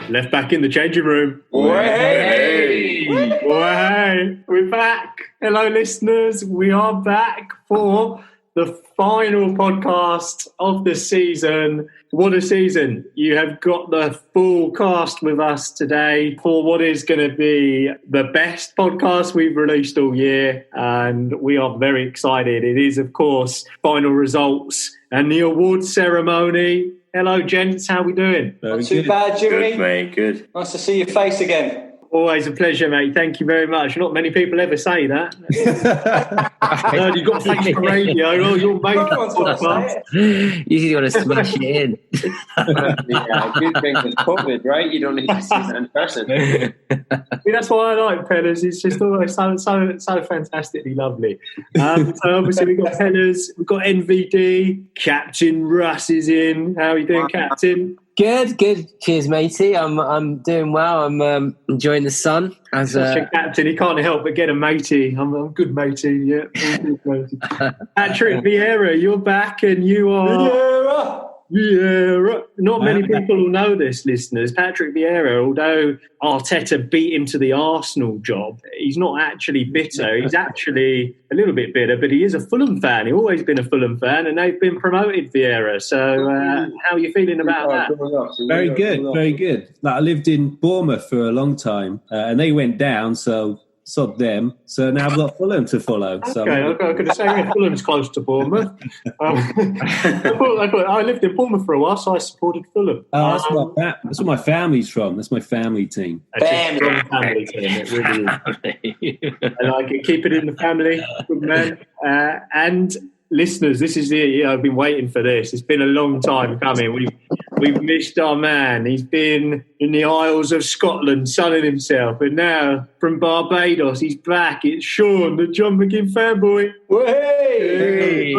Left Back in the changing room. Hey! We're back. Hello, listeners. We are back for the final podcast of the season. What a season. You have got the full cast with us today for what is going to be the best podcast we've released all year. And we are very excited. It is, of course, final results and the awards ceremony. Hello, gents. How we doing? Not too bad, Jimmy. Good, mate. Good. Nice to see your face again. Always a pleasure, mate. Thank you very much. Not many people ever say that. No, you've got face for radio. Oh, you're made Usually want to smash it in. Yeah, good thing with coveted, right? You don't need to see that in person. That's why I like Pellers. It's just always so fantastically lovely. So obviously we've got Pellers, we've got NVD, Captain Russ is in. How are you doing, Captain? Good. Cheers, matey. I'm doing well. I'm enjoying the sun. As a captain, he can't help but get a matey. I'm good, matey. Yeah, good, matey. Patrick Vieira, you're back, and you are. Vieira. Not many people will know this, listeners. Patrick Vieira, although Arteta beat him to the Arsenal job, he's not actually bitter. He's actually a little bit bitter, but he is a Fulham fan. He's always been a Fulham fan, and they've been promoted, Vieira. So how are you feeling about that? Very good. Like, I lived in Bournemouth for a long time, and they went down, so sod them. So now I've got Fulham to follow. So I could have said Fulham's close to Bournemouth. I lived in Bournemouth for a while, so I supported Fulham. Oh, that's where my family's from. That's my family team. Family team. It really is. I like it. Keep it in the family. Good man. And listeners, this is it. I've been waiting for this. It's been a long time coming. We've missed our man. He's been in the Isles of Scotland sunning himself, and now from Barbados he's back. It's Sean, the John Mcginn fanboy. Hey!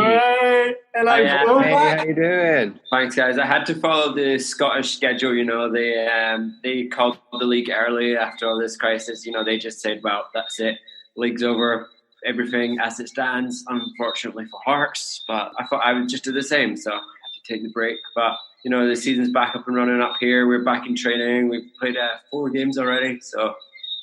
Hello, Sean. Hey, how you doing? Thanks, guys. I had to follow the Scottish schedule. You know, they called the league early after all this crisis. You know, they just said, "Well, that's it. League's over. Everything as it stands." Unfortunately for Hearts, but I thought I would just do the same, so I had to take the break. But you know, the season's back up and running up here. We're back in training. We've played 4 games already, so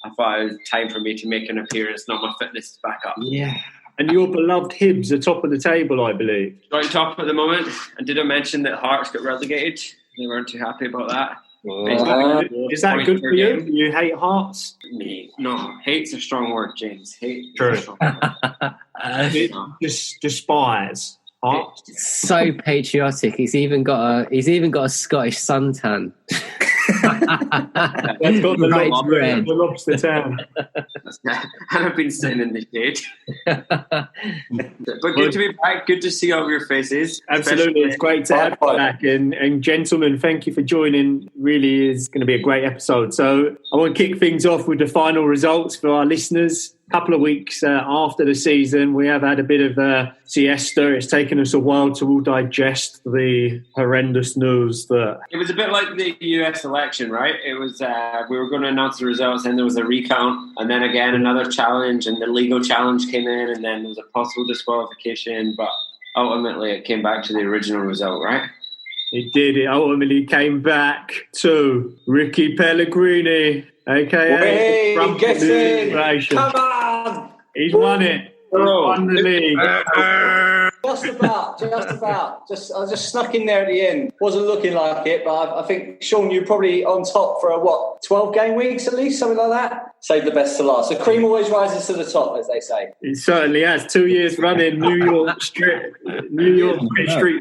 I thought it was time for me to make an appearance. Now my fitness is back up. Yeah. And your beloved Hibs are top of the table, I believe. Joint top at the moment. And did I mention that Hearts got relegated? They weren't too happy about that. Is that good for you? You hate Hearts? Me? No, hate's a strong word, James. Hate. True. Is a strong word. Just despise Hearts. So patriotic. He's even got a Scottish suntan. That's got the lobster tan. And I've been sitting in the shade. But good to be back. Good to see all your faces. Absolutely. It's great to have you back. And gentlemen, thank you for joining. Really is going to be a great episode. So I want to kick things off with the final results for our listeners. A couple of weeks after the season, we have had a bit of a siesta. It's taken us a while to all digest the horrendous news that... It was a bit like the US election, right? It was, we were going to announce the results, and there was a recount, and then again another challenge, and the legal challenge came in, and then there was a possible disqualification, but ultimately it came back to the original result, right? It did. It ultimately came back to Rikki Pellegrini, a.k.a. Hey, get in! Come on! He's won it. He's won the league. Just about. I just snuck in there at the end. Wasn't looking like it, but I think, Sean, you're probably on top for 12 game weeks at least, something like that? Save the best to last. The cream always rises to the top, as they say. It certainly has. 2 years running, New York Street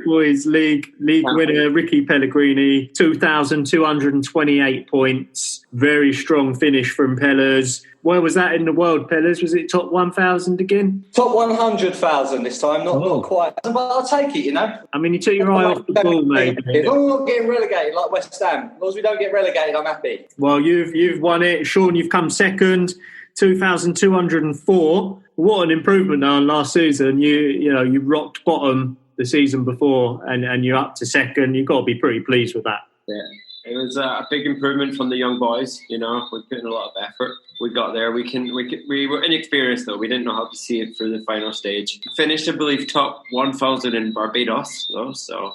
Boys League winner Rikki Pellegrini, 2,228 points. Very strong finish from Pellers. Where was that in the world, Pellers? Was it top 1,000 again? Top 100,000 this time, not quite. But I'll take it, you know. I mean, you took your eye off the ball, mate. As long as we're not getting relegated like West Ham. As long as we don't get relegated, I'm happy. Well, you've won it. Sean, you've come second, 2,204. What an improvement on last season. You rocked bottom the season before and you're up to second. You've got to be pretty pleased with that. Yeah. It was a big improvement from the young boys. You know, we put in a lot of effort. We got there. We were inexperienced though. We didn't know how to see it for the final stage. Finished, I believe, top 1,000 in Barbados though. So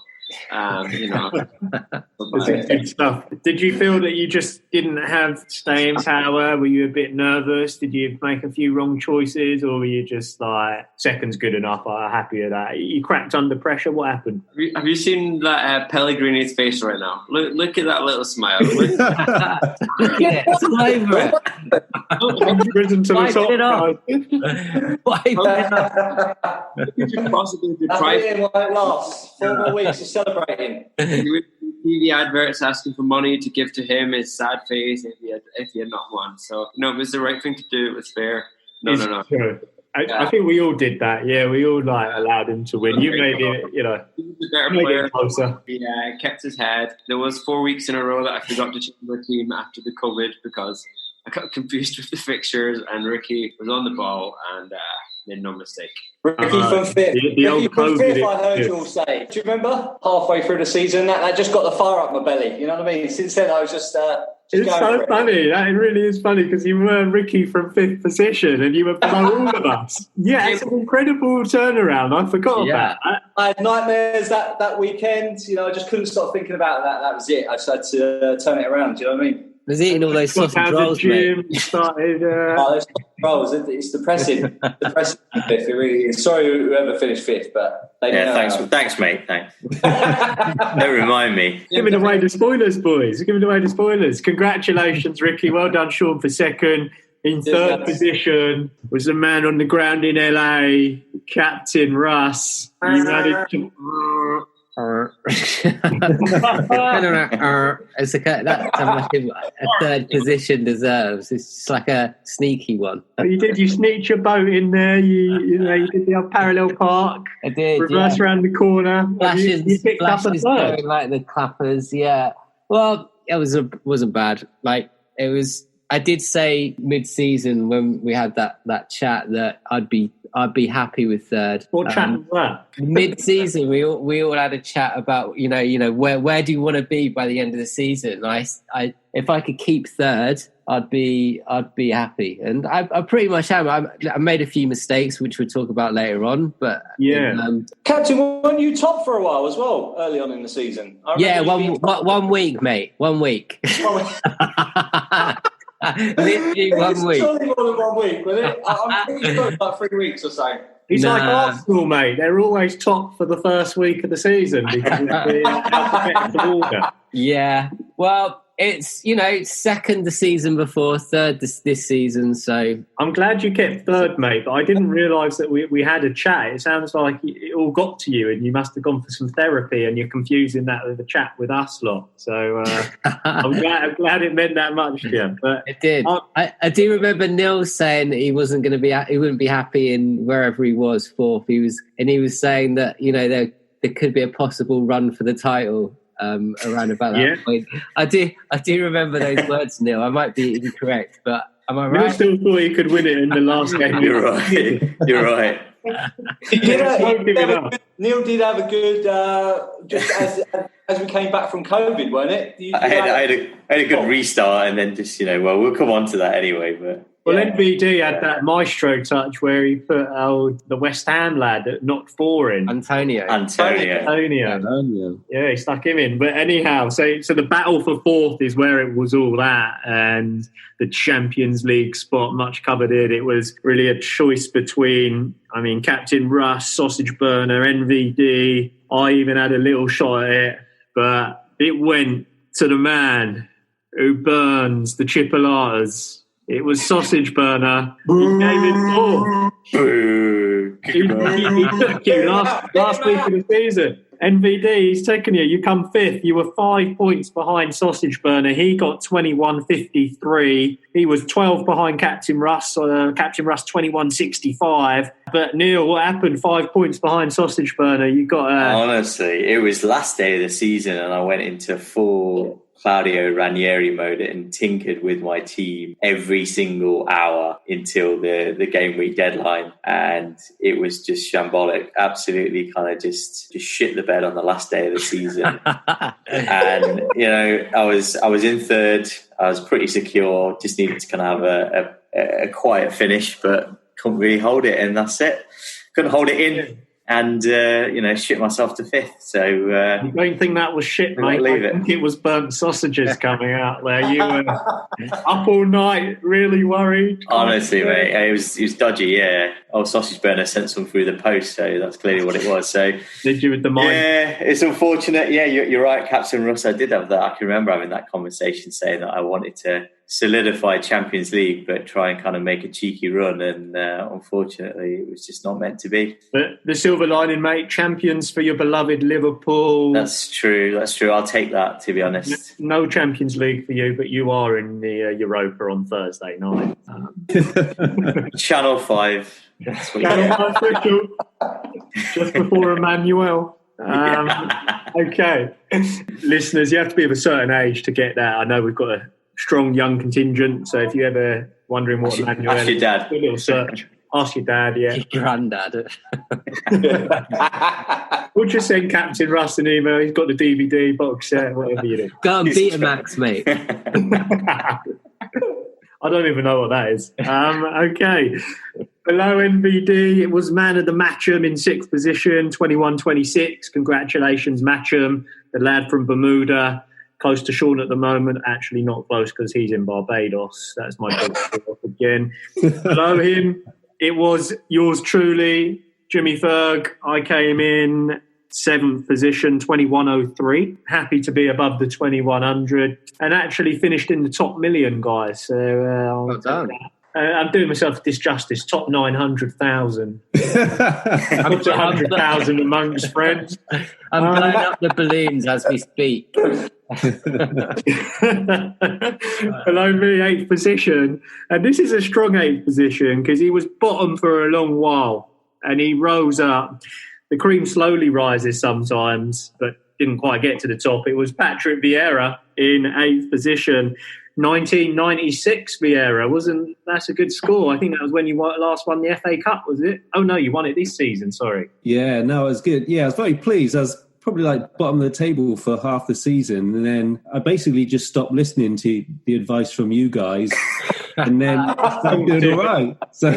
This is good stuff. Did you feel that you just didn't have staying power? Were you a bit nervous? Did you make a few wrong choices, or were you just like, second's good enough, I'm happy with that? You cracked under pressure. What happened? Have you seen that Pellegrini's face right now? Look at that little smile. Yeah, it's all over it. I've risen to the Wipe top. it off. Guys. Wipe it off. Could you possibly I try it while it lasts. 4 more weeks of celebrating. TV adverts asking for money to give to him, his sad face if he had not won? So it was the right thing to do. It was fair. No. True. I think we all did that. Yeah, we all allowed him to win. You made it, He was a better made player. it closer. Yeah, kept his head. There was 4 weeks in a row that I forgot to change my team after the COVID because I got confused with the fixtures, and Rikki was on the ball and made no mistake. Rikki from fifth. The old Rikki from COVID fifth, I heard you all say. Do you remember? Halfway through the season, that just got the fire up my belly. You know what I mean? Since then, I was just it's going so for it. funny. That really is funny because you were Rikki from fifth position and you were below all of us. Yeah, it's an incredible turnaround. I forgot about that. I had nightmares that weekend. I just couldn't stop thinking about that. That was it. I just had to turn it around. Do you know what I mean? I was eating all those sausage rolls, mate. Started, those rolls. It's depressing. Depressing. Fifth. It really is. Sorry, whoever finished fifth, but thanks, mate. Thanks. Don't remind me. Giving away the spoilers, boys. Giving away the spoilers. Congratulations, Rikki. Well done, Sean, for second. In third position was the man on the ground in LA, Captain Russ. You managed to... That's how much a third position deserves. It's just like a sneaky one. You did. You sneaked your boat in there. You did the old parallel park. I did. Reverse around the corner. You picked up a third. Going like the clappers. Yeah. Well, it wasn't bad. Like it was. I did say mid-season when we had that chat that I'd be happy with third. What chat was that? Mid-season, we all had a chat about where do you want to be by the end of the season. I if I could keep third, I'd be happy, and I pretty much am. I made a few mistakes, which we'll talk about later on, but yeah. Captain, weren't you top for a while as well early on in the season? Yeah, one week, mate. 1 week. Literally 1 week. Surely more than 1 week, was it? I'm pretty sure it's like 3 weeks or so. It's like Arsenal, mate. They're always top for the first week of the season because of the alphabetical order. Yeah. Well, it's second the season before, third this season. So I'm glad you kept third, mate. But I didn't realise that we had a chat. It sounds like it all got to you, and you must have gone for some therapy, and you're confusing that with a chat with us lot. So I'm glad it meant that much to you. But it did. I do remember Neil saying that he wasn't going to be. He wouldn't be happy in wherever he was fourth. He was saying that there could be a possible run for the title. Around about that point. I do remember those words, Neil. I might be incorrect, but am I right? I still thought he could win it in the last game. You're right. Neil did have a good, just as we came back from COVID, weren't it? I had a good restart, and then just we'll come on to that anyway. But NVD had that maestro touch where he put the West Ham lad that knocked 4 in. Antonio. Yeah, he stuck him in. But anyhow, so the battle for fourth is where it was all at, and the Champions League spot, much coveted. It was really a choice between, Captain Russ, Sausage Burner, NVD. I even had a little shot at it, but it went to the man who burns the chipolatas. It was Sausage Burner. He gave it 4. He took you last week of the season. NVD, he's taken you. You come fifth. You were 5 points behind Sausage Burner. He got 21.53. He was 12 behind Captain Russ. Captain Russ 21.65. But Neil, what happened? 5 points behind Sausage Burner. You got honestly, it was last day of the season, and I went into full Claudio Ranieri mode and tinkered with my team every single hour until the game week deadline, and it was just shambolic. Absolutely kind of just shit the bed on the last day of the season. And I was in third. I was pretty secure, just needed to kind of have a quiet finish, but couldn't really hold it, and that's it. Couldn't hold it in. and shit myself to fifth. So I don't think that was shit, mate. I think it was burnt sausages coming out there. You were up all night, really worried. Honestly, mate, it was dodgy. Yeah, old sausage burner sent some through the post, so that's clearly what it was. So did you with the mind? Yeah, it's unfortunate. Yeah, you're right, Captain Russ. I did have that. I can remember having that conversation, saying that I wanted to solidify Champions League, but try and kind of make a cheeky run. And unfortunately, it was just not meant to be. But the silver lining, mate, champions for your beloved Liverpool. That's true. I'll take that, to be honest. No Champions League for you, but you are in the Europa on Thursday night. Channel 5. That's what Channel 5 official. Just before Emmanuel. Okay. Listeners, you have to be of a certain age to get that. I know we've got a strong young contingent, so if you're ever wondering what Emmanuel ask your dad. Do a little search. Ask your dad, yeah. Your granddad. We'll just send Captain Russ an email. He's got the DVD box set, whatever you do. Go and Betamax, mate. I don't even know what that is. Okay. Below NBD, it was man of the matchum in 6th position, 21-26. Congratulations, Matcham, the lad from Bermuda. Close to Sean at the moment. Actually not close because he's in Barbados. That's my dog again. Below him, it was yours truly, Jimmy Ferg. I came in 7th position, 21.03. Happy to be above the 2100 and actually finished in the top million, guys. So well done. I'm doing myself disjustice. Top 900,000. Up to 100,000 amongst friends. I'm blowing up the balloons as we speak. Below me, 8th position. And this is a strong 8th position because he was bottom for a long while and he rose up. The cream slowly rises sometimes, but didn't quite get to the top. It was Patrick Vieira in 8th position. 1996 Vieira. That's a good score. I think that was when you last won the FA Cup, was it? Oh, no, you won it this season, sorry. Yeah, no, it was good. Yeah, I was very pleased. I was probably like bottom of the table for half the season. And then I basically just stopped listening to the advice from you guys. And then I'm doing all right. So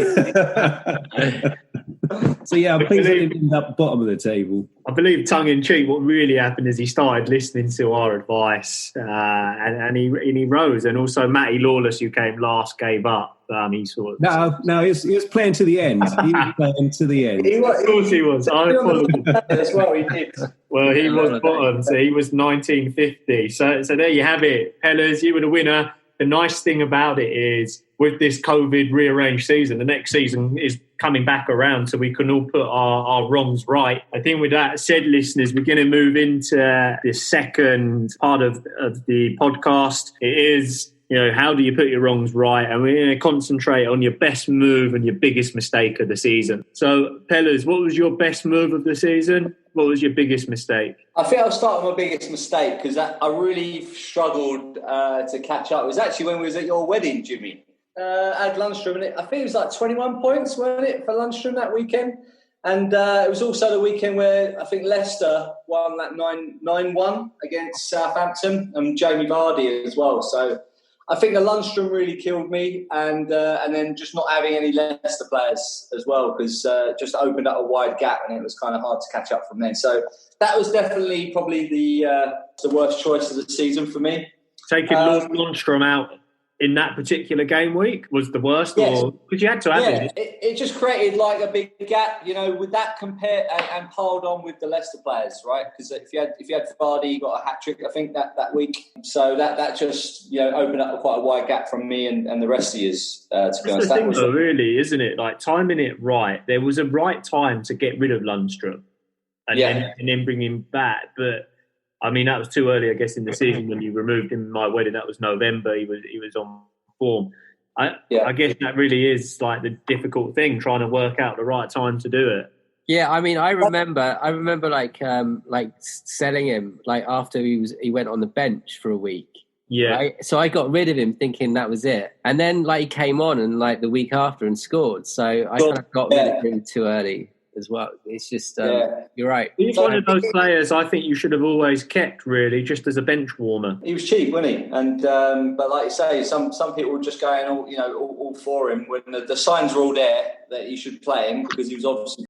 yeah, I'm pleased I didn't end up bottom of the table. I believe, tongue in cheek, what really happened is he started listening to our advice and he rose. And also Matty Lawless, who came last, gave up. He sort of he was playing to the end. He was playing to the end. Of course he was. I apologize. As well, he did. Well, he was bottom, so he was 1950. So there you have it, Pellers. You were the winner. The nice thing about it is, with this COVID rearranged season, the next season is coming back around, so we can all put our wrongs right. I think with that said, listeners, we're going to move into the second part of the podcast. It is, how do you put your wrongs right? And we're going to concentrate on your best move and your biggest mistake of the season. So, Pellers, what was your best move of the season? What was your biggest mistake? I think I'll start with my biggest mistake because I really struggled to catch up. It was actually when we was at your wedding, Jimmy. At Lundstrom, and I think it was like 21 points, weren't it, for Lundstrom that weekend? And it was also the weekend where I think Leicester won that 9-1 against Southampton and Jamie Vardy as well. So I think the Lundstrom really killed me, and then just not having any Leicester players as well, because just opened up a wide gap and it was kind of hard to catch up from then. So that was definitely probably the worst choice of the season for me. Taking Lundstrom out in that particular game week was the worst, yes. Or because you had to have it? It just created like a big gap, with that compared and piled on with the Leicester players, right? Because if you had Vardy, you got a hat trick, I think that week. So that just opened up quite a wide gap from me and the rest of yous. To be honest, the thing, though, really, isn't it? Like timing it right. There was a right time to get rid of Lundstrom and then bring him back, but. I mean, that was too early, I guess, in the season when you removed him in my wedding. That was November. He was on form. I guess that really is like the difficult thing, trying to work out the right time to do it. Yeah, I mean, I remember like selling him like after he went on the bench for a week. Yeah. Right? So I got rid of him thinking that was it. And then like he came on and like the week after and scored. So I kind of got rid of him too early as well. It's just, you're right. He's one of those players I think you should have always kept, really, just as a bench warmer. He was cheap, wasn't he? And but like you say, some people were just going all for him when the signs were all there that he should play him because he was obviously